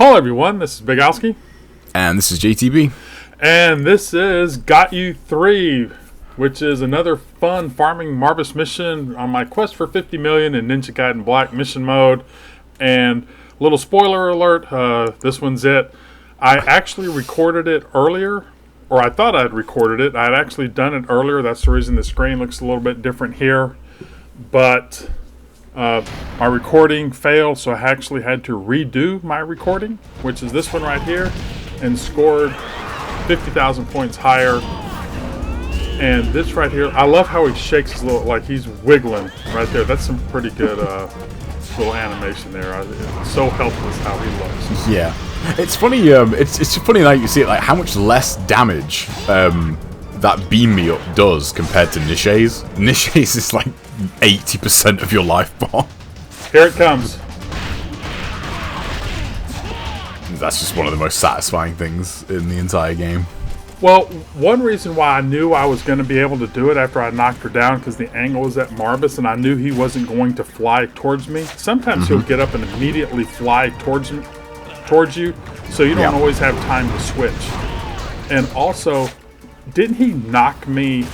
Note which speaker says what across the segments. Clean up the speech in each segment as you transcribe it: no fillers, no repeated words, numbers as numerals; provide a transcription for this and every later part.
Speaker 1: Hello everyone, this is xBIGALSKIx.
Speaker 2: And this is JTB.
Speaker 1: And this is Got You 3, which is another fun farming Marbus mission on my quest for 50 million in Ninja Gaiden Black mission mode. And little spoiler alert, this one's it. I actually recorded it earlier, or I thought I'd recorded it. I'd actually done it earlier. That's the reason the screen looks a little bit different here. But my recording failed, so I actually had to redo my recording, which is this one right here, and scored 50,000 points higher. And this right here, I love how he shakes his little, like he's wiggling right there. That's some pretty good little animation there. It's so helpless how he looks.
Speaker 2: Yeah, it's funny. It's just funny now you see it, like how much less damage that Beam Me Up does compared to Nishi's. Nishi's is like 80% of your life bar.
Speaker 1: Here it comes.
Speaker 2: That's just one of the most satisfying things in the entire game.
Speaker 1: Well, one reason why I knew I was going to be able to do it after I knocked her down, because the angle was at Marbus and I knew he wasn't going to fly towards me. Sometimes he'll get up and immediately fly towards you, so you don't always have time to switch. And also, didn't he knock me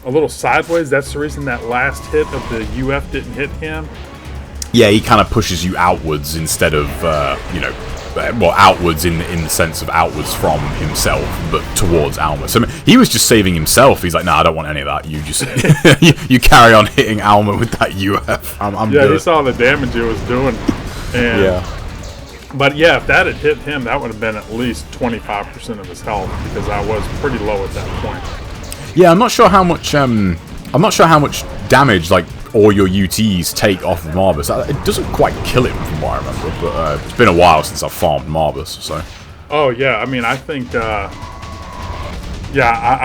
Speaker 1: a little sideways? That's the reason that last hit of the UF didn't hit him.
Speaker 2: Yeah, he kind of pushes you outwards instead of, well, outwards in the sense of outwards from himself, but towards Alma. So I mean, he was just saving himself. He's like, nah, I don't want any of that. You just you carry on hitting Alma with that UF. I'm
Speaker 1: yeah,
Speaker 2: good.
Speaker 1: he saw the damage it was doing. And,
Speaker 2: yeah.
Speaker 1: But yeah, if that had hit him, that would have been at least 25% of his health, because I was pretty low at that point.
Speaker 2: Yeah, I'm not sure how much. I'm not sure how much damage like all your UTs take off of Marbus. It doesn't quite kill him from what I remember, but it's been a while since I've farmed Marbus, so.
Speaker 1: Oh yeah, I mean, I think, I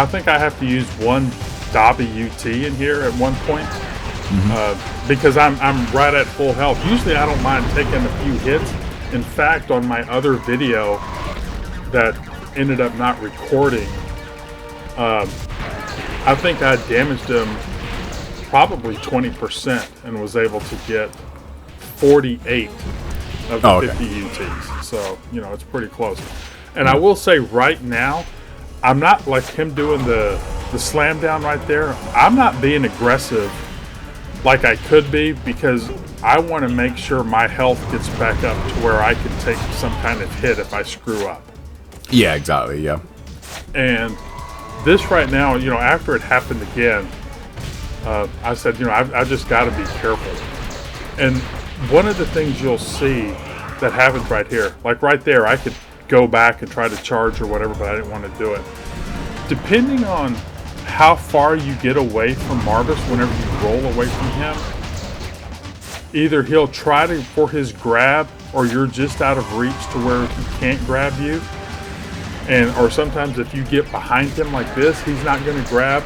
Speaker 1: think I have to use one Dobby UT in here at one point, because I'm right at full health. Usually I don't mind taking a few hits. In fact, on my other video that ended up not recording, I think I damaged him probably 20% and was able to get 48 of the 50 UTs. So, you know, it's pretty close. And I will say right now, I'm not like him doing the slam down right there. I'm not being aggressive like I could be, because I want to make sure my health gets back up to where I can take some kind of hit if I screw up.
Speaker 2: Yeah, exactly, yeah.
Speaker 1: And this right now, you know, after it happened again, I said, you know, I've just got to be careful. And one of the things you'll see that happens right here, like right there, I could go back and try to charge or whatever, but I didn't want to do it. Depending on how far you get away from Marbus whenever you roll away from him, either he'll try for his grab, or you're just out of reach to where he can't grab you. Or sometimes if you get behind him like this, he's not going to grab.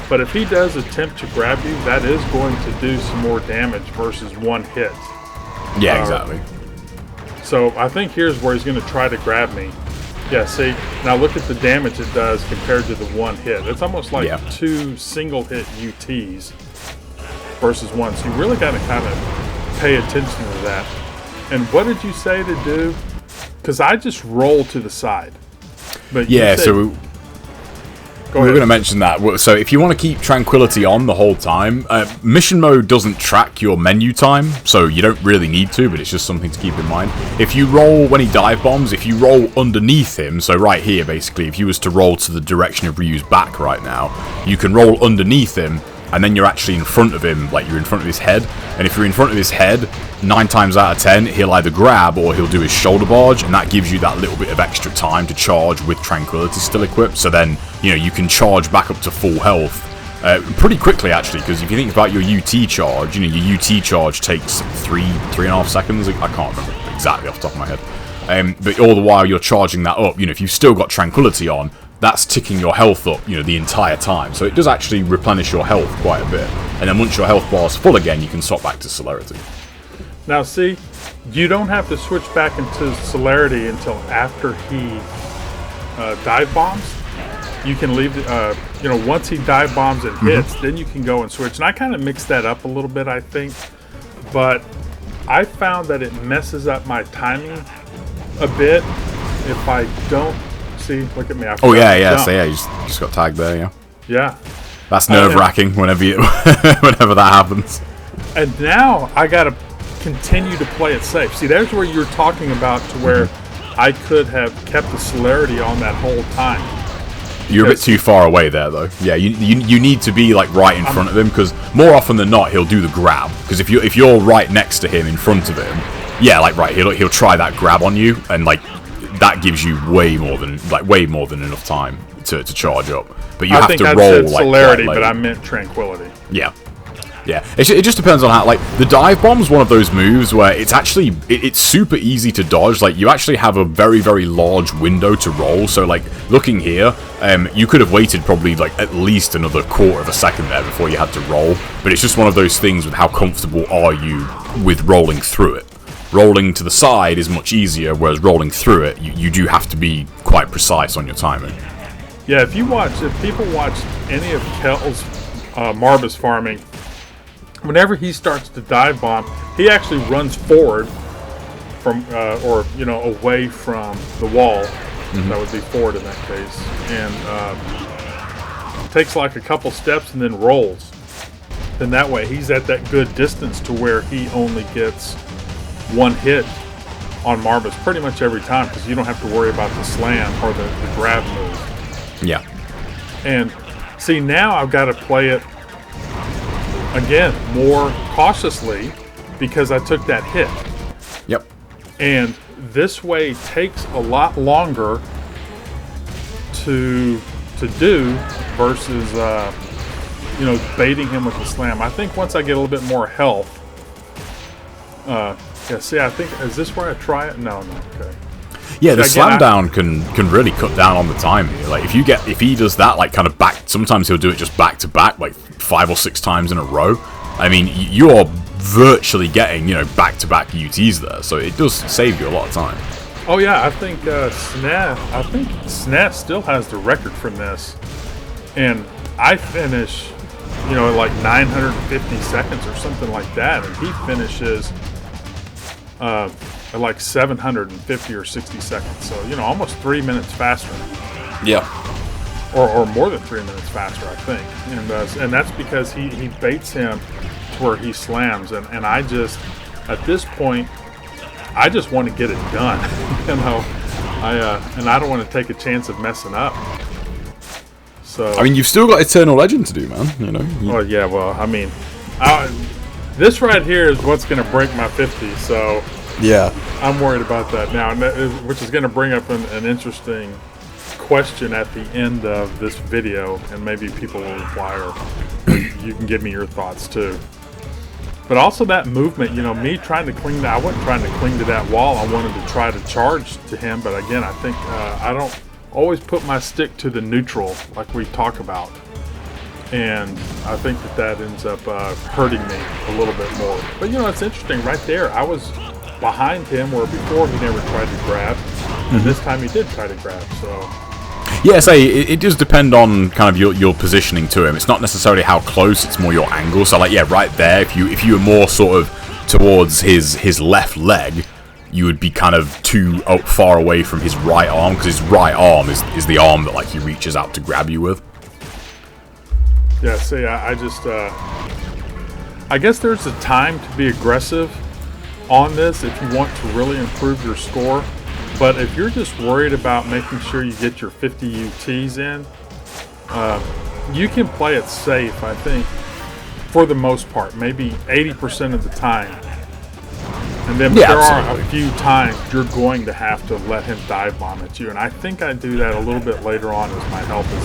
Speaker 1: But if he does attempt to grab you, that is going to do some more damage versus one hit.
Speaker 2: Yeah, exactly.
Speaker 1: So I think here's where he's going to try to grab me. Yeah, see, now look at the damage it does compared to the one hit. It's almost like two single hit UTs versus one. So you really got to kind of pay attention to that. And what did you say to do? Because I just roll to the side. But
Speaker 2: yeah, so we're going to mention that. So if you want to keep Tranquility on the whole time, mission mode doesn't track your menu time, so you don't really need to, but it's just something to keep in mind. If you roll when he dive bombs, if you roll underneath him, so right here basically, if you was to roll to the direction of Ryu's back right now, you can roll underneath him, and then you're actually in front of him, like you're in front of his head. And if you're in front of his head, 9 times out of 10, he'll either grab or he'll do his shoulder barge, and that gives you that little bit of extra time to charge with Tranquility still equipped. So then, you know, you can charge back up to full health pretty quickly, actually, because if you think about your UT charge, you know, your UT charge takes 3.5 seconds. I can't remember exactly off the top of my head. But all the while you're charging that up, you know, if you've still got Tranquility on, that's ticking your health up, you know, the entire time. So it does actually replenish your health quite a bit. And then once your health bar's full again, you can swap back to Celerity.
Speaker 1: Now see, you don't have to switch back into Celerity until after he dive bombs. You can leave, you know, once he dive bombs and hits, then you can go and switch. And I kind of mixed that up a little bit, I think. But I found that it messes up my timing a bit if I don't see. Look at me.
Speaker 2: Oh yeah. So yeah, you just got tagged there. Yeah.
Speaker 1: Yeah.
Speaker 2: That's nerve-wracking whenever whenever that happens.
Speaker 1: And now I gotta continue to play it safe. See, there's where you're talking about to where I could have kept the celerity on that whole time.
Speaker 2: You're a bit too far away there, though. Yeah, you need to be like right in front of him, because more often than not he'll do the grab. Because if you're right next to him, in front of him, yeah, like right, he'll try that grab on you, and like that gives you way more than enough time to charge up. But you have to roll
Speaker 1: said
Speaker 2: like
Speaker 1: celerity, but I meant tranquility.
Speaker 2: Yeah. Yeah, it just depends on how, like, the dive bomb's one of those moves where it's actually, it's super easy to dodge. Like, you actually have a very, very large window to roll. So, like, looking here, you could have waited probably, like, at least another quarter of a second there before you had to roll. But it's just one of those things with how comfortable are you with rolling through it. Rolling to the side is much easier, whereas rolling through it, you do have to be quite precise on your timing.
Speaker 1: Yeah, if people watch any of Kel's Marbus farming, whenever he starts to dive bomb, he actually runs forward from, away from the wall. That would be forward in that case, and takes like a couple steps and then rolls. Then that way he's at that good distance to where he only gets one hit on Marbus pretty much every time, because you don't have to worry about the slam or the grab move.
Speaker 2: Yeah.
Speaker 1: And see, now I've got to play it again more cautiously because I took that hit.
Speaker 2: Yep.
Speaker 1: And this way takes a lot longer to do versus baiting him with the slam. I think once I get a little bit more health, I think, is this where I try it? No, okay.
Speaker 2: Yeah, the slam down can really cut down on the time here. Like if he does that, like kind of back, sometimes he'll do it just back to back, like 5 or 6 times in a row. I mean, you're virtually getting, back to back UTs there, so it does save you a lot of time.
Speaker 1: Oh yeah, I think Snat still has the record from this, and I finish, like 950 seconds or something like that, and he finishes at like 750 or 60 seconds. So, almost 3 minutes faster.
Speaker 2: Yeah.
Speaker 1: Or more than 3 minutes faster, I think. And that's because he baits him to where he slams. And I just, at this point, I just want to get it done. And I don't want to take a chance of messing up. So
Speaker 2: I mean, you've still got Eternal Legend to do, man.
Speaker 1: Oh, yeah, well, I mean, this right here is what's going to break my 50, so
Speaker 2: yeah,
Speaker 1: I'm worried about that now, which is going to bring up an interesting question at the end of this video, and maybe people will reply, or you can give me your thoughts too. But also that movement, me trying to cling to, I wasn't trying to cling to that wall. I wanted to try to charge to him, but again, I think I don't always put my stick to the neutral like we talk about. And I think that ends up hurting me a little bit more. But it's interesting, right there, I was behind him where before he never tried to grab, and this time he did try to grab, so.
Speaker 2: Yeah, it does depend on kind of your positioning to him. It's not necessarily how close, it's more your angle. So like, yeah, right there, if you were more sort of towards his left leg, you would be kind of too far away from his right arm, because his right arm is the arm that like he reaches out to grab you with.
Speaker 1: Yeah, see, I just, I guess there's a time to be aggressive on this if you want to really improve your score. But if you're just worried about making sure you get your 50 UTs in, you can play it safe, I think, for the most part, maybe 80% of the time. And then there are a few times you're going to have to let him dive bomb at you. And I think I do that a little bit later on as my health is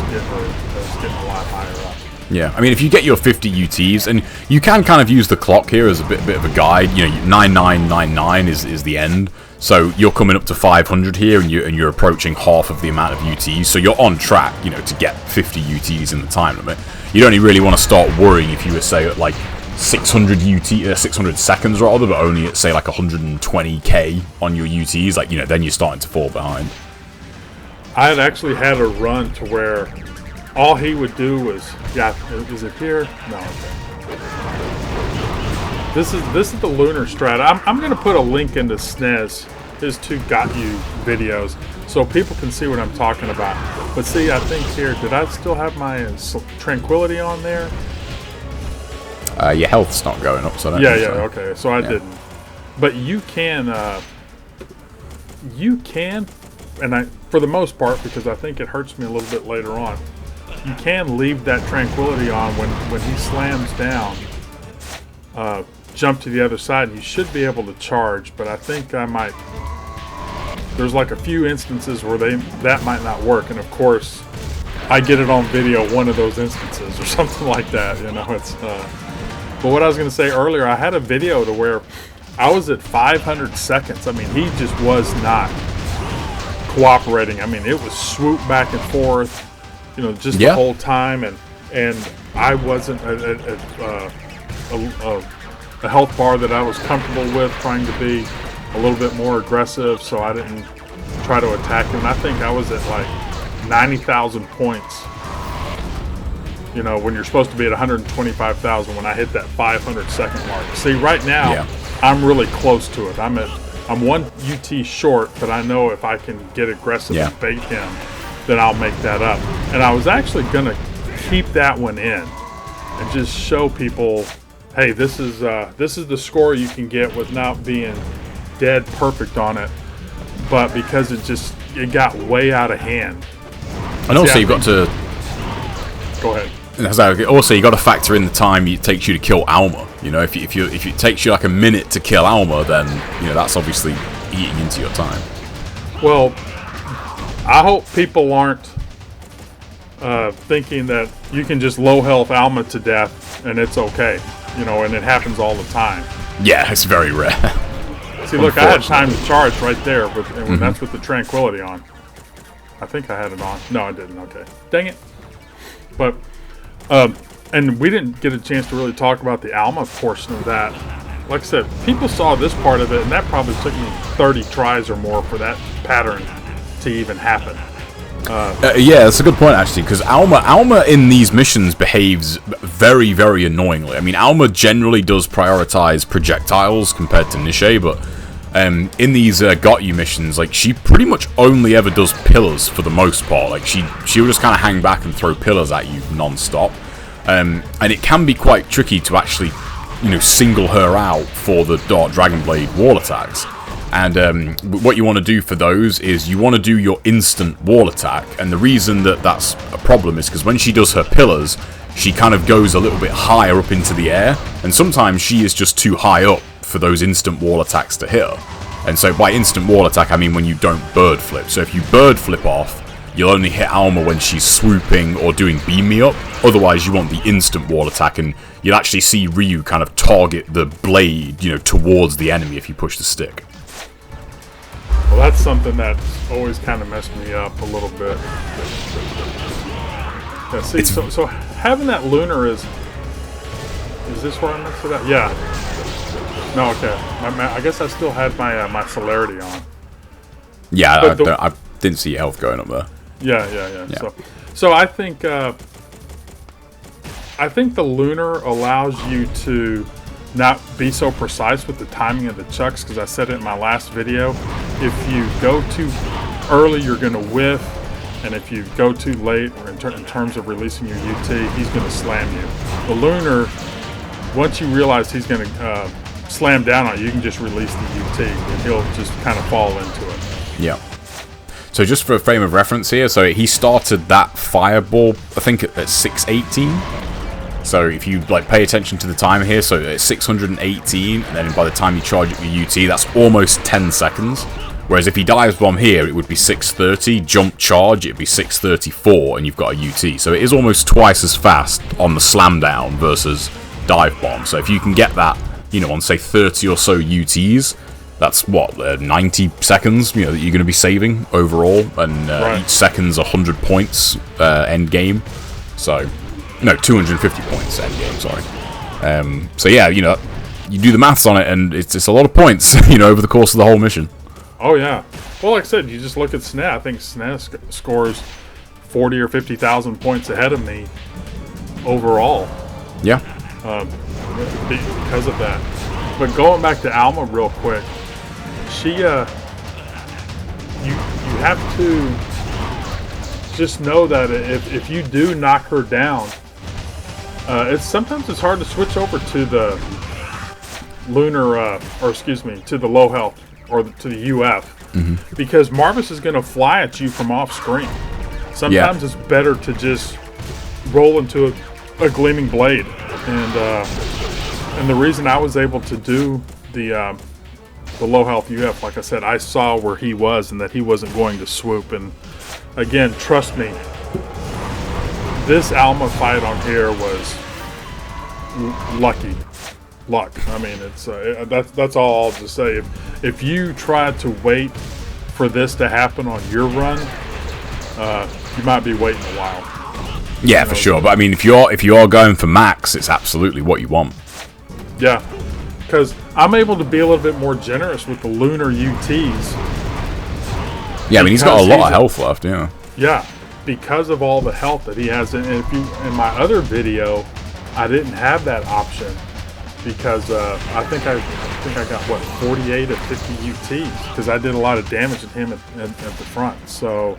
Speaker 1: getting a lot higher up.
Speaker 2: Yeah, I mean, if you get your 50 UTs, and you can kind of use the clock here as a bit of a guide. 9999 is the end, so you're coming up to 500 here, and you're approaching half of the amount of UTs. So you're on track, to get 50 UTs in the time limit. You don't really want to start worrying if you were, say, at like 600 seconds rather, but only at say like 120k on your UTs. Like then you're starting to fall behind.
Speaker 1: I had actually had a run to where all he would do was, is it here? No, okay. This is the lunar strat. I'm going to put a link into SNES his two got you videos, so people can see what I'm talking about. But see, I think here, did I still have my tranquility on there?
Speaker 2: Your health's not going up, so I don't
Speaker 1: Yeah,
Speaker 2: think
Speaker 1: yeah,
Speaker 2: so.
Speaker 1: okay, so I didn't. But you can, and for the most part, because I think it hurts me a little bit later on, you can leave that tranquility on when he slams down, jump to the other side, and you should be able to charge, but I think I might, there's like a few instances where that might not work, and of course, I get it on video, one of those instances, or something like that, you know, it's, but what I was going to say earlier, I had a video to where I was at 500 seconds. I mean, he just was not cooperating. I mean, it was swoop back and forth, you know, just the whole time, and I wasn't a health bar that I was comfortable with, trying to be a little bit more aggressive, so I didn't try to attack him. And I think I was at like 90,000 points, you know, when you're supposed to be at 125,000 when I hit that 500 second mark. See, right now, I'm really close to it. I'm one UT short, but I know if I can get aggressive and bait him, then I'll make that up. And I was actually gonna keep that one in and just show people, hey, this is the score you can get without being dead perfect on it. But because it got way out of hand.
Speaker 2: And also, you've got to
Speaker 1: go ahead.
Speaker 2: Also, you got to factor in the time it takes you to kill Alma. You know, if it takes you like a minute to kill Alma, then you know that's obviously eating into your time.
Speaker 1: Well, I hope people aren't thinking that you can just low health Alma to death and it's okay. You know, and it happens all the time.
Speaker 2: Yeah, it's very rare.
Speaker 1: See, look, I had time to charge right there, and that's with the tranquility on. I think I had it on. No, I didn't. Okay, dang it. But. And we didn't get a chance to really talk about the Alma portion of that. Like I said, people saw this part of it, and that probably took me 30 tries or more for that pattern to even happen.
Speaker 2: Yeah, that's a good point, actually, because Alma in these missions behaves very, very annoyingly. I mean, Alma generally does prioritize projectiles compared to Niche, but in these Got You missions, like, she pretty much only ever does pillars for the most part. Like, she'll just kind of hang back and throw pillars at you non-stop. And it can be quite tricky to actually, you know, single her out for the Dark Dragonblade wall attacks. And what you want to do for those is you want to do your instant wall attack. And the reason that that's a problem is because when she does her pillars, she kind of goes a little bit higher up into the air. And sometimes she is just too high up for those instant wall attacks to hit her. And so by instant wall attack, I mean when you don't bird flip. So if you bird flip off, you'll only hit Alma when she's swooping or doing beam me up. Otherwise, you want the instant wall attack, and you'll actually see Ryu kind of target the blade, you know, towards the enemy if you push the stick.
Speaker 1: Well, that's something that's always kind of messed me up a little bit. Yeah, see, so having that lunar is this where I messed it up? Yeah. No, okay. I guess I still had my celerity on.
Speaker 2: Yeah, I didn't see your health going up there.
Speaker 1: Yeah. So I think the lunar allows you to not be so precise with the timing of the chucks, because I said it in my last video. If you go too early, you're going to whiff, and if you go too late, or in terms of releasing your UT, he's going to slam you. The lunar, once you realize he's going to slam down on you, you can just release the UT, and he'll just kind of fall into it.
Speaker 2: Yeah. So just for a frame of reference here, so he started that fireball, I think, at 618. So if you like pay attention to the timer here, so it's 618, and then by the time you charge up your UT, that's almost 10 seconds. Whereas if he dives bomb here, it would be 630, jump charge, it'd be 634, and you've got a UT. So it is almost twice as fast on the slam down versus dive bomb. So if you can get that, you know, on say 30 or so UTs, that's what, 90 seconds, you know, that you're going to be saving overall, and each second's 100 points end game. So, no, 250 points end game, sorry. So yeah, you know, you do the maths on it, and it's a lot of points, you know, over the course of the whole mission.
Speaker 1: Oh yeah. Well, like I said, you just look at SNES. I think SNES scores 40 or 50,000 points ahead of me overall.
Speaker 2: Yeah.
Speaker 1: Because of that. But going back to Alma real quick, she have to just know that if you do knock her down, sometimes it's hard to switch over to the lunar, or excuse me, to the low health or to the UF, because Marbus is going to fly at you from off screen. Sometimes it's better to just roll into a gleaming blade, and the reason I was able to do the low health UF, like I said, I saw where he was and that he wasn't going to swoop. And again, trust me, this Alma fight on here was luck. I mean, it's that's all I'll just say. If you try to wait for this to happen on your run, you might be waiting a while.
Speaker 2: Yeah, for sure. But I mean, if you are going for max, it's absolutely what you want.
Speaker 1: Yeah, because I'm able to be a little bit more generous with the lunar UTs.
Speaker 2: Yeah, I mean, he's got a lot of health left. Yeah.
Speaker 1: Yeah, because of all the health that he has. And if you in my other video, I didn't have that option because I think I got what 48 of 50 UTs because I did a lot of damage to him at the front. So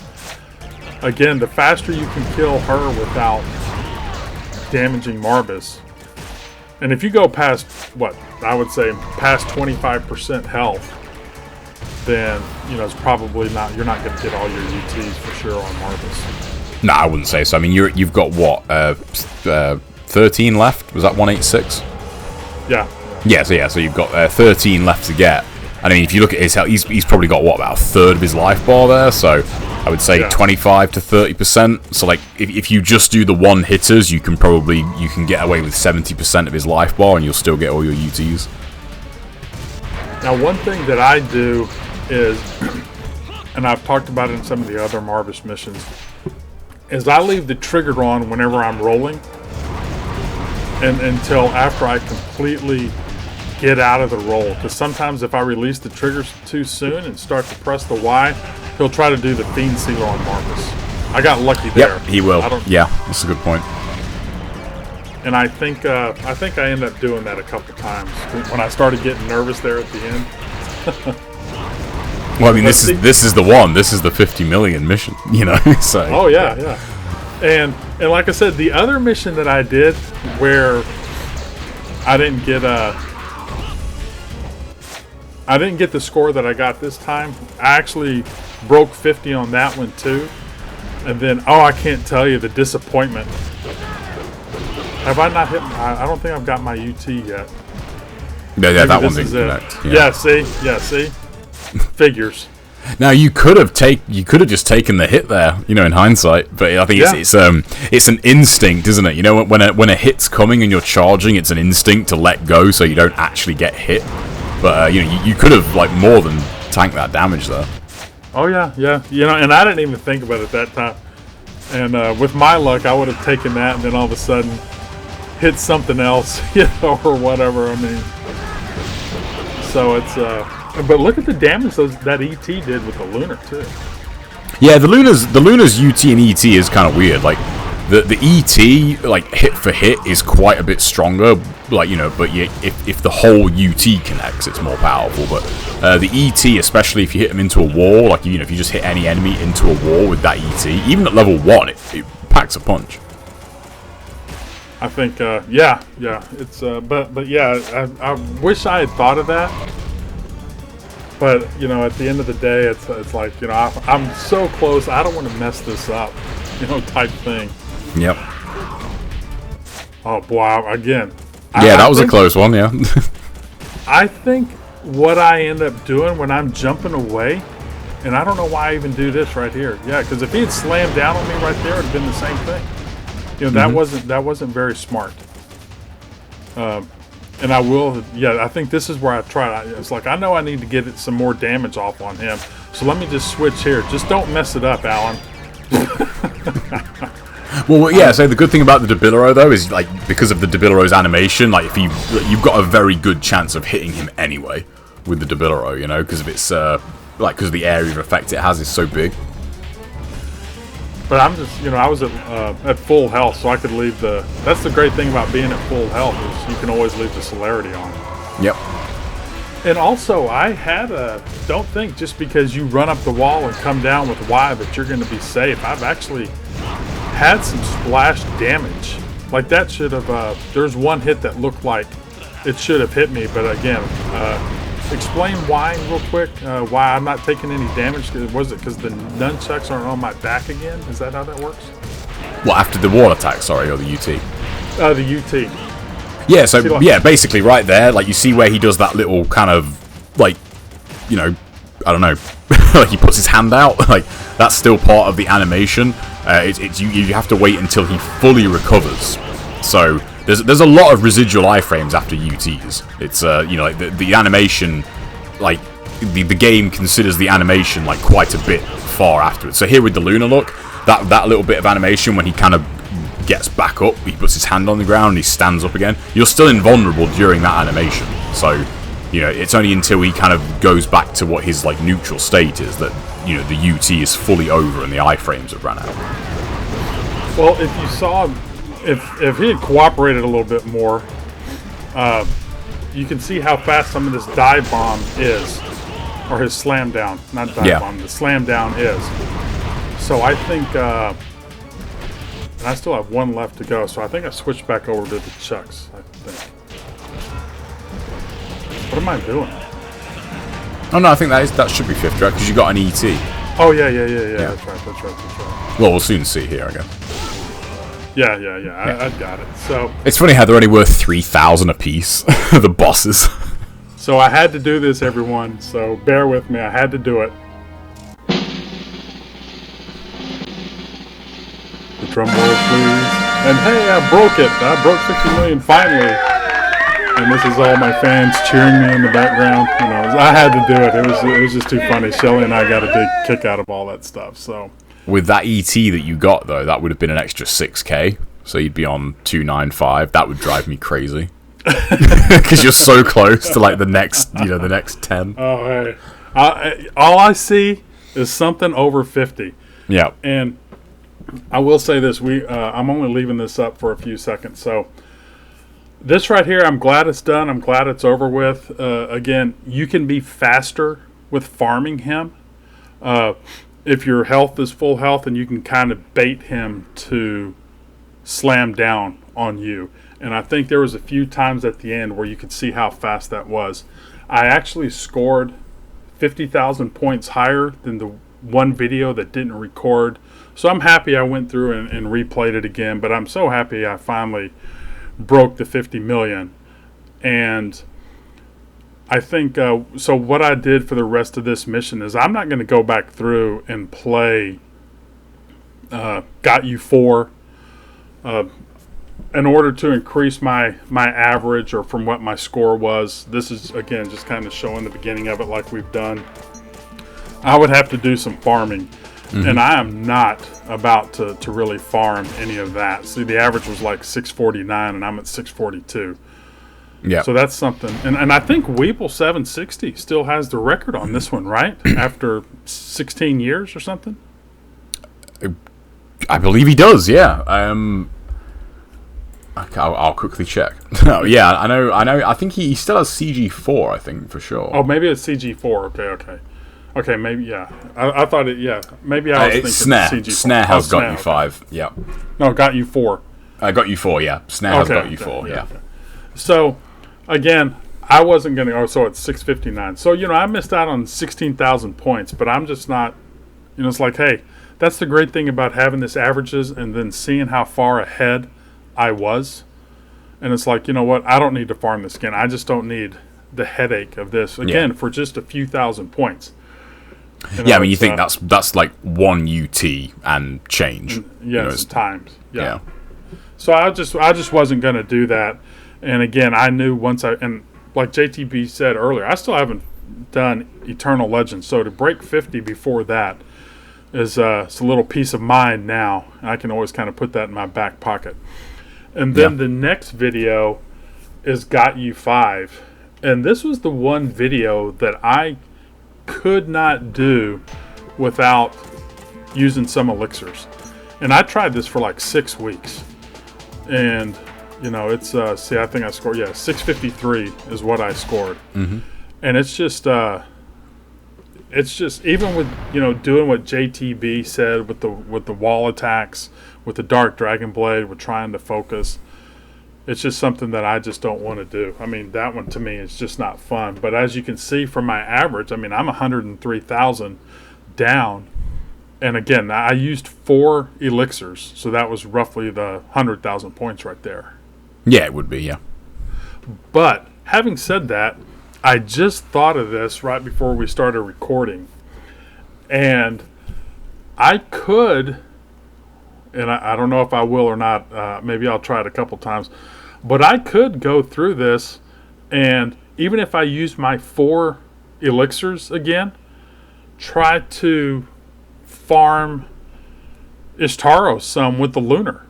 Speaker 1: again, the faster you can kill her without damaging Marbus, and if you go past what I would say past 25% health, then it's probably not. You're not going to get all your UTs for sure on Marbus.
Speaker 2: No, I wouldn't say so. I mean, you've got what 13 left. Was that 186?
Speaker 1: Yeah.
Speaker 2: So you've got 13 left to get. I mean, if you look at his health, he's probably got what, about a third of his life bar there. So I would say 25 to 30%. So like, if you just do the one hitters, you can get away with 70% of his life bar, and you'll still get all your UTs.
Speaker 1: Now, one thing that I do is, and I've talked about it in some of the other Marbus missions, is I leave the trigger on whenever I'm rolling, and until after I completely get out of the roll. Because sometimes if I release the triggers too soon and start to press the Y, he'll try to do the Fiend Sealer on Marbus. I got lucky there.
Speaker 2: Yep, he will. Yeah, that's a good point.
Speaker 1: And I think I ended up doing that a couple times when I started getting nervous there at the end.
Speaker 2: Well, I mean, this is the one. This is the 50 million mission, So.
Speaker 1: Oh yeah. And like I said, the other mission that I did where I didn't get the score that I got this time. I actually broke 50 on that one too. And then I can't tell you the disappointment. Have I not hit? I don't think I've got my UT yet.
Speaker 2: Yeah, that one didn't connect.
Speaker 1: Yeah, see, figures.
Speaker 2: Now you could have just taken the hit there, in hindsight. But I think it's an instinct, isn't it? When a hit's coming and you're charging, it's an instinct to let go so you don't actually get hit. But you could have more than tanked that damage there.
Speaker 1: Oh yeah. And I didn't even think about it that time. And with my luck, I would have taken that, and then all of a sudden hit something else, or whatever. I mean, so it's. But look at the damage that ET did with the Lunar too.
Speaker 2: Yeah, the Lunar's UT and ET is kind of weird. Like the ET, hit for hit, is quite a bit stronger. But if the whole UT connects, it's more powerful. But the ET, especially if you hit them into a wall, if you just hit any enemy into a wall with that ET, even at level 1, it packs a punch.
Speaker 1: I think, it's, but yeah, I wish I had thought of that. But, at the end of the day, it's like, I'm so close, I don't want to mess this up, type thing.
Speaker 2: Yep.
Speaker 1: Oh, wow, again.
Speaker 2: Yeah, that was a close one, yeah.
Speaker 1: I think what I end up doing when I'm jumping away, and I don't know why I even do this right here. Yeah, because if he had slammed down on me right there, it would have been the same thing. That wasn't very smart. And I will, I think this is where I try. It's like, I know I need to get some more damage off on him. So let me just switch here. Just don't mess it up, Alan.
Speaker 2: Well, yeah, so the good thing about the Debilero, though, is, because of the Debilero's animation, if you've got a very good chance of hitting him anyway with the Debilero, because of its, because of the area of effect it has is so big.
Speaker 1: But I'm just, I was at full health, so I could leave that's the great thing about being at full health, is you can always leave the celerity on.
Speaker 2: Yep.
Speaker 1: And also, don't think just because you run up the wall and come down with Y that you're going to be safe. I've actually had some splash damage. Like that should have, there's one hit that looked like it should have hit me. But again, explain why real quick, why I'm not taking any damage. Was it because the nunchucks aren't on my back again? Is that how that works?
Speaker 2: Well, after the wall attack, sorry, or the UT?
Speaker 1: The UT.
Speaker 2: Yeah, so, yeah, basically right there, like, you see where he does that little kind of, like, you know, I don't know, like, he puts his hand out, like, that's still part of the animation. You have to wait until he fully recovers. So, there's a lot of residual iframes after UTs. It's, you know, like, the animation, like, the game considers the animation, like, quite a bit far afterwards. So here with the Luna look, that little bit of animation when he kind of gets back up, he puts his hand on the ground, and he stands up again. You're still invulnerable during that animation. So, you know, it's only until he kind of goes back to what his, like, neutral state is that, you know, the UT is fully over and the iframes have run out.
Speaker 1: Well, if you saw, if he had cooperated a little bit more, you can see how fast some of this dive bomb is, or his slam down, not dive bomb, the slam down is. So I think, and I still have one left to go, so I think I switched back over to the chucks, I think. What am I doing?
Speaker 2: Oh no, I think that should be fifth track, because you got an ET.
Speaker 1: Oh, yeah. That's right.
Speaker 2: Well, we'll soon see here, I guess.
Speaker 1: Yeah. I got it. So
Speaker 2: it's funny how they're only worth 3,000 apiece, the bosses.
Speaker 1: So I had to do this, everyone, so bear with me. I had to do it. The drum roll, please. And hey, I broke it. I broke 50 million finally. And this is all my fans cheering me in the background. You know, I had to do it. It was just too funny. Shelly and I got a big kick out of all that stuff. So
Speaker 2: with that ET that you got though, that would have been an extra 6k. So you'd be on 295. That would drive me crazy. Because you're so close to like the next 10.
Speaker 1: Oh hey, all I see is something over 50.
Speaker 2: Yeah,
Speaker 1: and I will say this: I'm only leaving this up for a few seconds. So this right here, I'm glad it's done. I'm glad it's over with. Again, you can be faster with farming him if your health is full health, and you can kind of bait him to slam down on you. And I think there was a few times at the end where you could see how fast that was. I actually scored 50,000 points higher than the one video that didn't record. So I'm happy I went through and replayed it again. But I'm so happy I finally broke the 50 million. And I think, so what I did for the rest of this mission is I'm not going to go back through and play Got You 4. In order to increase my average or from what my score was. This is, again, just kind of showing the beginning of it like we've done. I would have to do some farming. Mm-hmm. And I am not about to really farm any of that. See, the average was like 649 and I'm at 642.
Speaker 2: Yeah.
Speaker 1: So that's something. And I think Weeble 760 still has the record on this one, right? After 16 years or something?
Speaker 2: I believe he does, yeah. I'll quickly check. No, yeah, I know. I think he still has CG4, I think, for sure.
Speaker 1: Oh, maybe it's CG4. Okay, maybe, yeah. I thought it, yeah. Maybe I was thinking
Speaker 2: Snare.
Speaker 1: CG4.
Speaker 2: Snare has got you 5, yeah.
Speaker 1: No, Got You 4.
Speaker 2: Got You 4, yeah. Snare has got you 4, yeah.
Speaker 1: Okay. So, again, I wasn't going to, so it's 659. So, I missed out on 16,000 points, but I'm just not, it's like, hey, that's the great thing about having this averages and then seeing how far ahead I was. And it's like, you know what? I don't need to farm this again. I just don't need the headache of this again for just a few thousand points.
Speaker 2: Yeah, I mean, you think that's like one UT and change.
Speaker 1: Yes, times. Yeah. So I just wasn't going to do that. And again, I knew and like JTB said earlier, I still haven't done Eternal Legends. So to break 50 before that is it's a little peace of mind now. I can always kind of put that in my back pocket. And then the next video is Got You 5. And this was the one video that I could not do without using some elixirs. And I tried this for like 6 weeks. And, it's, I think I scored, 653 is what I scored.
Speaker 2: Mm-hmm.
Speaker 1: and it's just even with doing what JTB said with the wall attacks, with the Dark Dragon Blade, with trying to focus. It's just something that I just don't want to do. I mean, that one to me is just not fun. But as you can see from my average, I mean, I'm 103,000 down. And again, I used 4 elixirs, so that was roughly the 100,000 points right there.
Speaker 2: Yeah, it would be, yeah.
Speaker 1: But having said that, I just thought of this right before we started recording. And I could, and I don't know if I will or not, maybe I'll try it a couple times, but I could go through this, and even if I use my 4 elixirs again, try to farm Ishtaros some with the Lunar.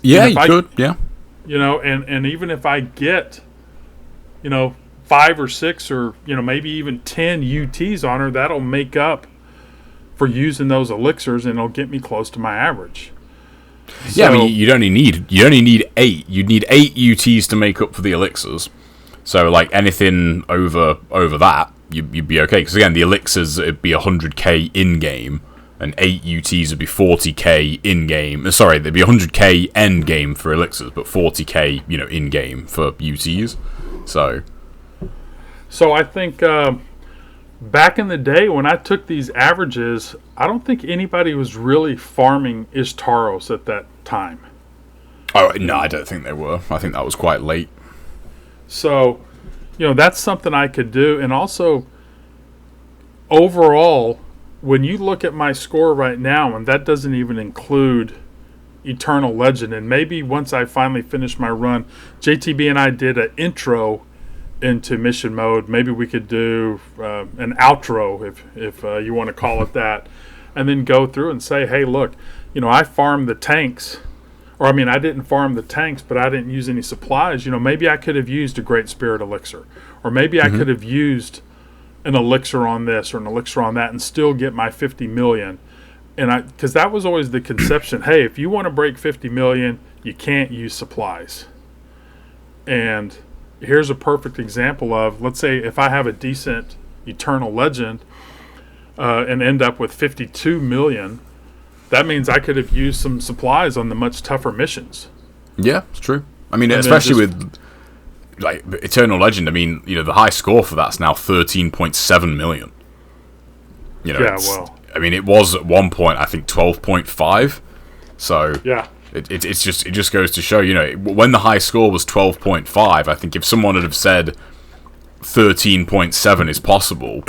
Speaker 2: Yeah, you could, yeah.
Speaker 1: And even if I get, 5 or 6 or, maybe even 10 UTs on her, that'll make up for using those elixirs, and it'll get me close to my average.
Speaker 2: Yeah, I mean, you'd only need 8. You'd need 8 UTs to make up for the elixirs. So, like, anything over that, you'd be okay. Because, again, the elixirs, it'd be 100k in-game, and 8 UTs would be 40k in-game. Sorry, there'd be 100k end-game for elixirs, but 40k, in-game for UTs.
Speaker 1: So I think back in the day when I took these averages, I don't think anybody was really farming Ishtaros at that time.
Speaker 2: Oh, no, I don't think they were. I think that was quite late.
Speaker 1: So, that's something I could do. And also, overall, when you look at my score right now, and that doesn't even include Eternal Legend, and maybe once I finally finish my run, JTB and I did an intro into mission mode. Maybe we could do an outro, if you want to call it that, and then go through and say, hey, look, I farmed the tanks, or I didn't farm the tanks, but I didn't use any supplies. Maybe I could have used a Great Spirit elixir, or maybe I could have used an elixir on this or an elixir on that and still get my 50 million. And because that was always the conception, hey, if you want to break 50 million, you can't use supplies. And here's a perfect example of, let's say if I have a decent Eternal Legend and end up with 52 million, that means I could have used some supplies on the much tougher missions.
Speaker 2: Yeah, it's true. I mean, especially with like Eternal Legend, the high score for that's now 13.7 million. It was at one point, I think, 12.5. So
Speaker 1: yeah.
Speaker 2: It just goes to show, when the high score was 12.5, I think if someone had have said 13.7 is possible,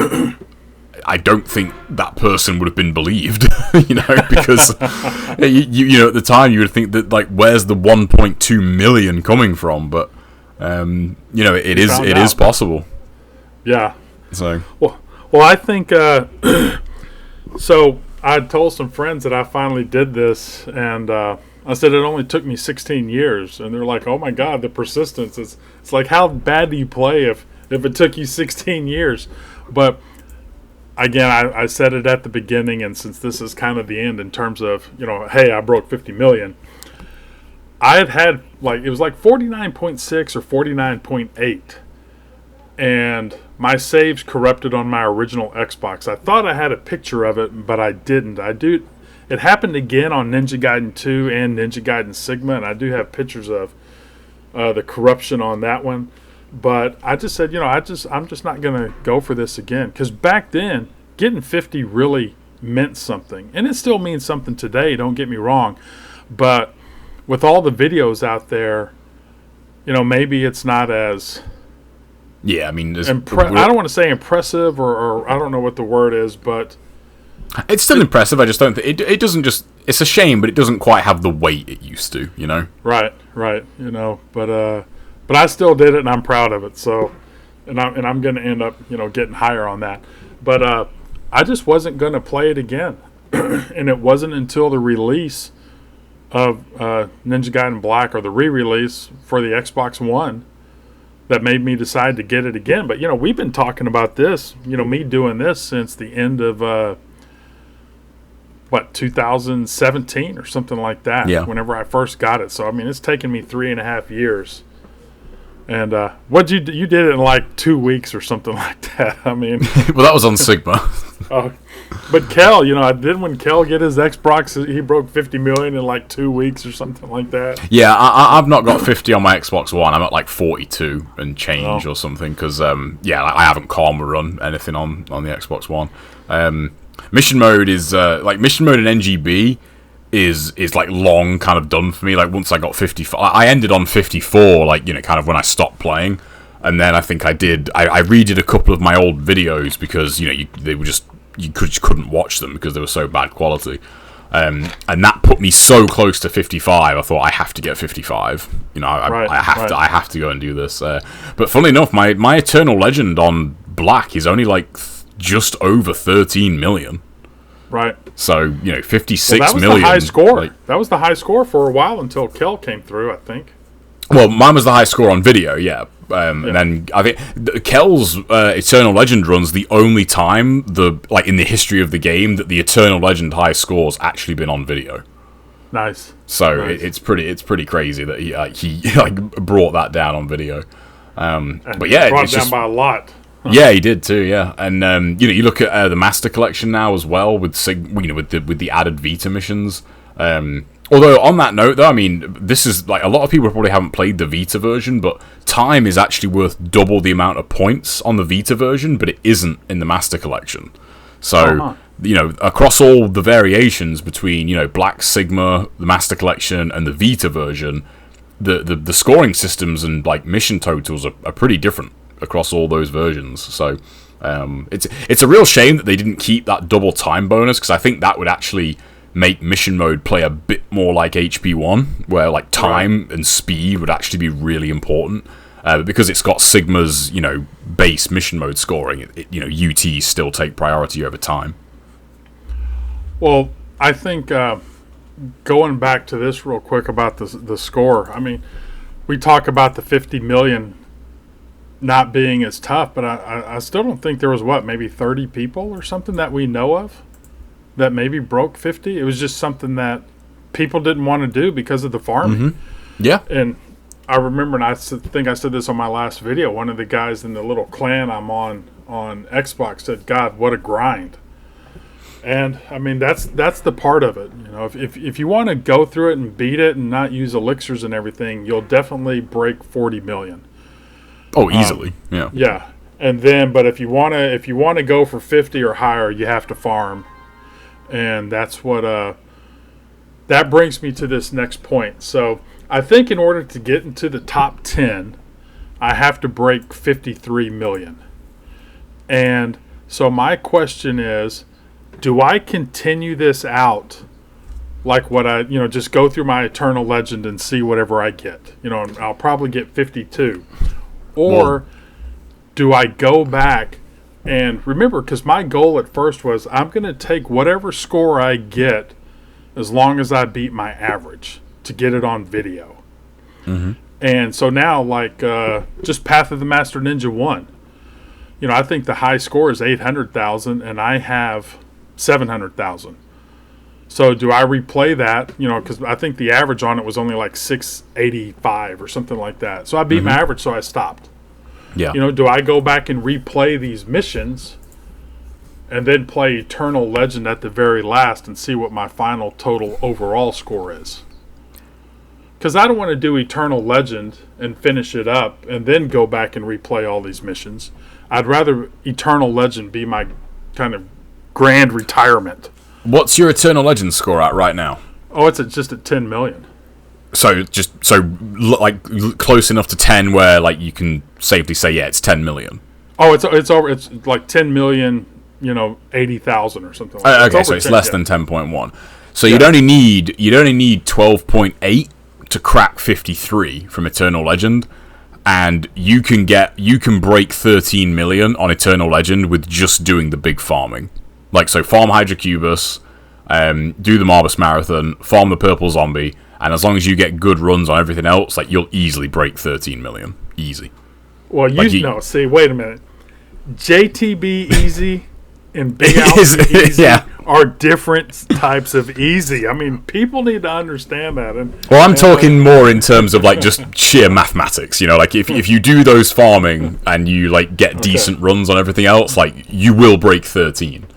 Speaker 2: I don't think that person would have been believed, because at the time you would think that, like, where's the 1.2 million coming from? But it is possible.
Speaker 1: Yeah.
Speaker 2: So
Speaker 1: well, I think so. I told some friends that I finally did this, and I said it only took me 16 years, and they're like, "Oh my God, the persistence!" It's like, how bad do you play if it took you 16 years? But again, I said it at the beginning, and since this is kind of the end in terms of, hey, I broke 50 million. I had like, it was like 49.6 or 49.8, and my saves corrupted on my original Xbox. I thought I had a picture of it, but I didn't. It happened again on Ninja Gaiden 2 and Ninja Gaiden Sigma, and I do have pictures of the corruption on that one. But I just said, I'm just not going to go for this again. Because back then, getting 50 really meant something. And it still means something today, don't get me wrong. But with all the videos out there, maybe it's not as...
Speaker 2: Yeah, I mean...
Speaker 1: I don't want to say impressive, or I don't know what the word is, but...
Speaker 2: It's still impressive, I just don't think... It doesn't just... It's a shame, but it doesn't quite have the weight it used to,
Speaker 1: Right, But I still did it, and I'm proud of it. So, and I'm going to end up, getting higher on that. But I just wasn't going to play it again, and it wasn't until the release of Ninja Gaiden Black, or the re-release for the Xbox One, that made me decide to get it again. But we've been talking about this, me doing this since the end of 2017 or something like that.
Speaker 2: Yeah.
Speaker 1: Whenever I first got it. So it's taken me 3.5 years And what you did it in like 2 weeks or something like that. I mean,
Speaker 2: well, that was on Sigma.
Speaker 1: But Kel, when Kel get his Xbox, he broke 50 million in like 2 weeks or something like that.
Speaker 2: Yeah, I've not got 50 on my Xbox One. I'm at like 42 and change or something because I haven't Karma run anything on the Xbox One. Mission mode is mission mode in NGB is like long kind of done for me. Like once I got 54, I ended on 54. Like kind of when I stopped playing, and then I think I redid a couple of my old videos because they were just you couldn't watch them because they were so bad quality. And that put me so close to 55. I thought I have to get 55. I have to go and do this. But funnily enough, my Eternal Legend on Black is only like just over 13 million.
Speaker 1: Right.
Speaker 2: So 56
Speaker 1: that was
Speaker 2: million.
Speaker 1: The high score. That was the high score for a while until Kel came through, I think.
Speaker 2: Well, mine was the high score on video, yeah. And then I think Kel's Eternal Legend run's the only time in the history of the game that the Eternal Legend high score's actually been on video.
Speaker 1: Nice.
Speaker 2: So it's pretty crazy that he brought that down on video. But yeah,
Speaker 1: brought
Speaker 2: it's
Speaker 1: it down
Speaker 2: just
Speaker 1: by a lot.
Speaker 2: Yeah, he did too. Yeah, and you look at the Master Collection now as well with with the added Vita missions. Although on that note, though, I mean, this is like a lot of people probably haven't played the Vita version, but time is actually worth double the amount of points on the Vita version, but it isn't in the Master Collection. So across all the variations between Black, Sigma, the Master Collection, and the Vita version, the scoring systems and like mission totals are pretty different across all those versions. So it's a real shame that they didn't keep that double time bonus, because I think that would actually make mission mode play a bit more like HP1, where like time and speed would actually be really important. Because it's got Sigma's base mission mode scoring, UTs still take priority over time.
Speaker 1: Well, I think going back to this real quick about the score. I mean, we talk about the 50 million not being as tough, but I still don't think there was maybe 30 people or something that we know of that maybe broke 50. It was just something that people didn't want to do because of the farming.
Speaker 2: Mm-hmm. Yeah.
Speaker 1: And I remember, and I think I said this on my last video, one of the guys in the little clan I'm on Xbox said, "God, what a grind." And I mean, that's the part of it. If you want to go through it and beat it and not use elixirs and everything, you'll definitely break 40 million.
Speaker 2: Oh, easily. Yeah.
Speaker 1: Yeah. And then, but if you want to go for 50 or higher, you have to farm. And that's what that brings me to this next point. So I think in order to get into the top 10, I have to break 53 million. And so my question is, do I continue this out like what I, just go through my Eternal Legend and see whatever I get? And I'll probably get 52. Or do I go back and remember, because my goal at first was I'm going to take whatever score I get as long as I beat my average to get it on video.
Speaker 2: Mm-hmm.
Speaker 1: And so now, just Path of the Master Ninja 1, I think the high score is 800,000 and I have 700,000. So do I replay that? Because I think the average on it was only like 685 or something like that. So I beat my average, so I stopped.
Speaker 2: Yeah.
Speaker 1: Do I go back and replay these missions and then play Eternal Legend at the very last and see what my final total overall score is? Because I don't want to do Eternal Legend and finish it up and then go back and replay all these missions. I'd rather Eternal Legend be my kind of grand retirement.
Speaker 2: What's your Eternal Legend score at right now?
Speaker 1: Oh, it's just at 10 million.
Speaker 2: So close enough to 10 where you can safely say it's 10 million.
Speaker 1: Oh, it's over. It's like 10 million, 80,000 or something like that.
Speaker 2: Okay, so it's less than 10.1. So you'd only need 12.8 to crack 53 from Eternal Legend, and you can break 13 million on Eternal Legend with just doing the big farming. So farm Hydrocubus, do the Marbus Marathon, farm the Purple Zombie, and as long as you get good runs on everything else, you'll easily break 13 million. Easy.
Speaker 1: Well, wait a minute. JTB easy and Big Alpha easy are different types of easy. I mean, people need to understand that.
Speaker 2: Well, I'm talking more in terms of like just sheer mathematics. You know, like if you do those farming and you like get decent runs on everything else, like you will break 13.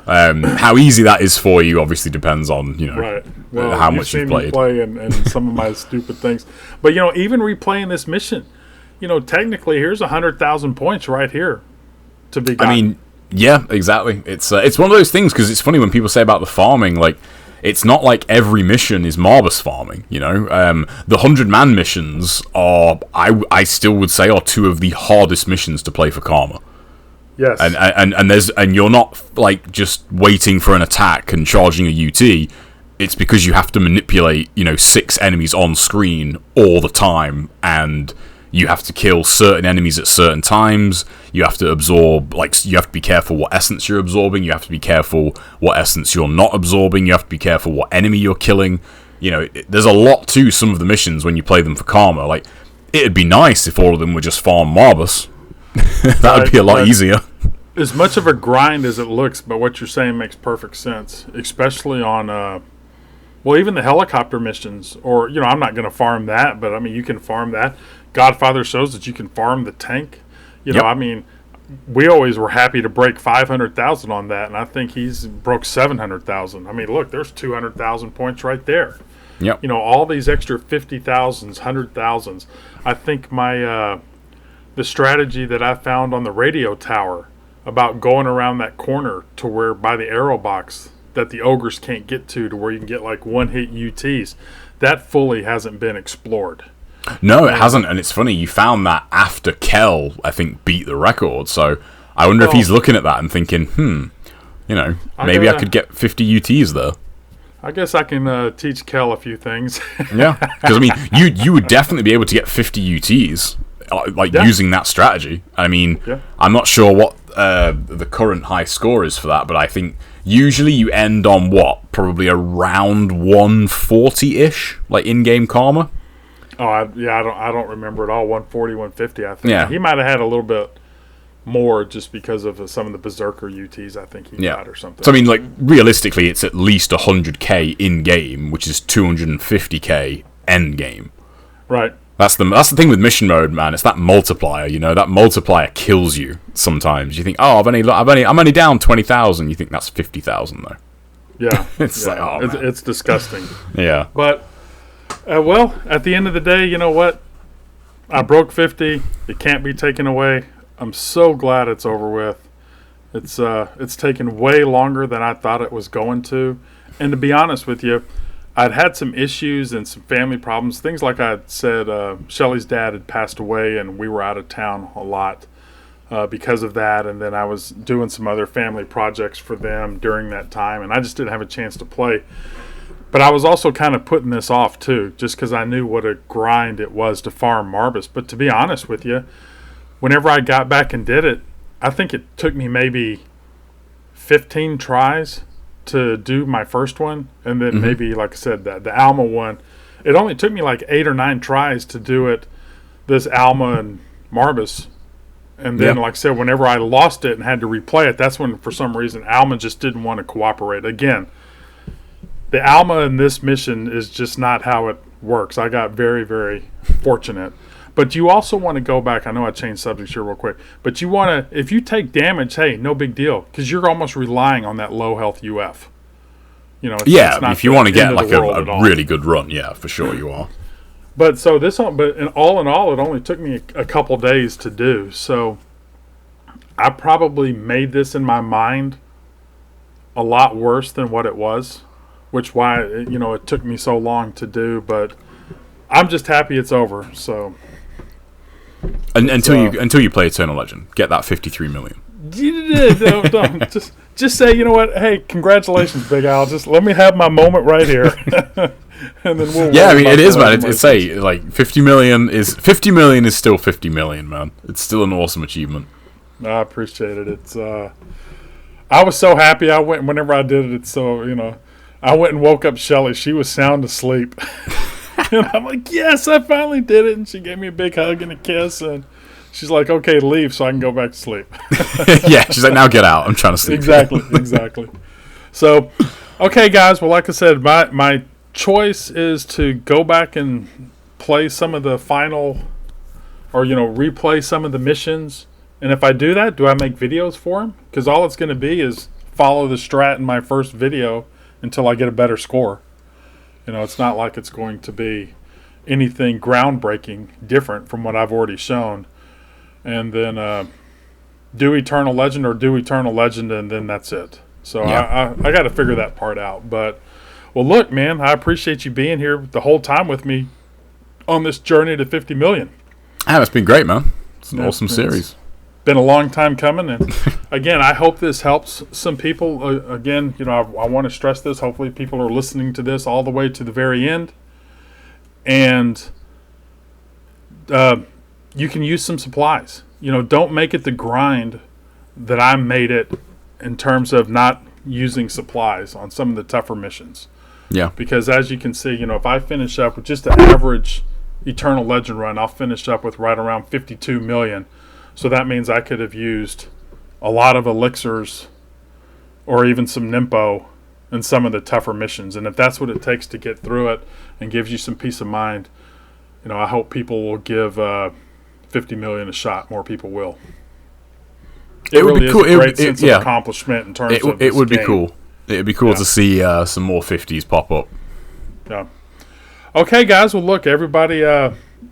Speaker 2: How easy that is for you obviously depends on, you know,
Speaker 1: right. Well,
Speaker 2: how much you've played.
Speaker 1: Me play and some of my stupid things. But, you know, even replaying this mission, you know, technically here's 100,000 points right here to be gotten.
Speaker 2: I mean, yeah, exactly. It's one of those things, because it's funny when people say about the farming, like, it's not like every mission is Marbus farming, you know? The 100-man missions are, I still would say, are two of the hardest missions to play for Karma.
Speaker 1: Yes.
Speaker 2: And you're not like just waiting for an attack and charging a UT. It's because you have to manipulate, you know, 6 enemies on screen all the time, and you have to kill certain enemies at certain times. You have to absorb, like, you have to be careful what essence you're absorbing. You have to be careful what essence you're not absorbing. You have to be careful what enemy you're killing. You know, there's a lot to some of the missions when you play them for Karma. Like, it'd be nice if all of them were just farm Marbus. That would be a lot easier.
Speaker 1: As much of a grind as it looks, but what you're saying makes perfect sense, especially on, well, even the helicopter missions. Or, you know, I'm not going to farm that, but, I mean, you can farm that. Godfather shows that you can farm the tank. You know, I mean, we always were happy to break 500,000 on that, and I think he's broke 700,000. I mean, look, there's 200,000 points right there.
Speaker 2: Yep.
Speaker 1: You know, all these extra 50,000s, 100,000s. I think my... the strategy that I found on the radio tower about going around that corner to where by the arrow box that the ogres can't get to where you can get like one-hit UTs, that fully hasn't been explored.
Speaker 2: No, it hasn't, and it's funny, you found that after Kel, I think, beat the record, so I wonder if he's looking at that and thinking, you know, maybe I could get 50 UTs there.
Speaker 1: I guess I can teach Kel a few things.
Speaker 2: Yeah, because, I mean, you would definitely be able to get 50 UTs. Using that strategy. I mean, I'm not sure what the current high score is for that, but I think usually you end on probably around 140-ish, like in-game Karma.
Speaker 1: Oh, I don't remember at all. 140, 150, I think.
Speaker 2: Yeah.
Speaker 1: He might have had a little bit more just because of some of the Berserker UTs I think he got or something.
Speaker 2: So, I mean, like, realistically, it's at least 100k in-game, which is 250k end-game.
Speaker 1: Right.
Speaker 2: That's the thing with mission mode, man. It's that multiplier, you know. That multiplier kills you sometimes. You think, oh, I'm only down 20,000. You think that's 50,000 though.
Speaker 1: Yeah,
Speaker 2: it's like, oh, man.
Speaker 1: It's disgusting.
Speaker 2: Yeah,
Speaker 1: but well, at the end of the day, you know what? I broke 50. It can't be taken away. I'm so glad it's over with. It's taken way longer than I thought it was going to, and to be honest with you, I'd had some issues and some family problems. Things like I said, Shelly's dad had passed away and we were out of town a lot because of that. And then I was doing some other family projects for them during that time. And I just didn't have a chance to play. But I was also kind of putting this off too, just because I knew what a grind it was to farm Marbus. But to be honest with you, whenever I got back and did it, I think it took me maybe 15 tries to do my first one, and then maybe, like I said, the Alma one, it only took me like 8 or 9 tries to do it, this Alma and Marbus, and then, like I said, whenever I lost it and had to replay it, that's when, for some reason, Alma just didn't want to cooperate. Again, the Alma in this mission is just not how it works. I got very, very fortunate. But you also want to go back. I know I changed subjects here real quick. But you want to, if you take damage, hey, no big deal. Because you're almost relying on that low health UF. You know, it's not
Speaker 2: if you want to get like a
Speaker 1: really
Speaker 2: good run, yeah, for sure you are.
Speaker 1: But so but all in all, it only took me a couple days to do. So I probably made this in my mind a lot worse than what it was, which why, you know, it took me so long to do. But I'm just happy it's over. So.
Speaker 2: Until you play Eternal Legend, get that 53 million.
Speaker 1: Don't. Just say, you know what? Hey, congratulations, Big Al. Just let me have my moment right here, and then we'll.
Speaker 2: Yeah, I mean, it is, man. It's like 50 million is still 50 million, man. It's still an awesome achievement.
Speaker 1: I appreciate it. It's I was so happy. I went whenever I did it. It's so, you know, I went and woke up Shelly. She was sound asleep. And I'm like, yes, I finally did it. And she gave me a big hug and a kiss. And she's like, okay, leave so I can go back to sleep.
Speaker 2: Yeah, she's like, now get out. I'm trying to sleep.
Speaker 1: Exactly. So, okay, guys. Well, like I said, my choice is to go back and play some of the final, or replay some of the missions. And if I do that, do I make videos for them? Because all it's going to be is follow the strat in my first video until I get a better score. It's not like it's going to be anything groundbreaking different from what I've already shown. And then do Eternal Legend, and then that's it. So yeah. I got to figure that part out. But, well, look, man, I appreciate you being here the whole time with me on this journey to 50 million.
Speaker 2: It's been great, man. It's an awesome series.
Speaker 1: Been a long time coming, and again, I hope this helps some people. Again, I want to stress this. Hopefully people are listening to this all the way to the very end, and you can use some supplies. Don't make it the grind that I made it in terms of not using supplies on some of the tougher missions.
Speaker 2: Yeah,
Speaker 1: because as you can see, if I finish up with just an average Eternal Legend run, I'll finish up with right around 52 million. So that means I could have used a lot of elixirs or even some Nimpo in some of the tougher missions. And if that's what it takes to get through it and gives you some peace of mind, I hope people will give 50 million a shot. More people will. It would really be cool. Is a great sense of accomplishment in terms of
Speaker 2: it would be
Speaker 1: game.
Speaker 2: Cool. It would be cool to see some more 50s pop up.
Speaker 1: Yeah. Okay, guys. Well, look, everybody,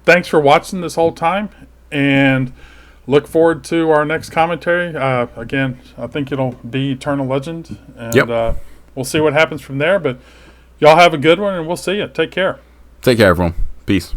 Speaker 1: thanks for watching this whole time. And look forward to our next commentary. Again, I think it'll be Eternal Legend. And we'll see what happens from there. But y'all have a good one, and we'll see you. Take care.
Speaker 2: Take care, everyone. Peace.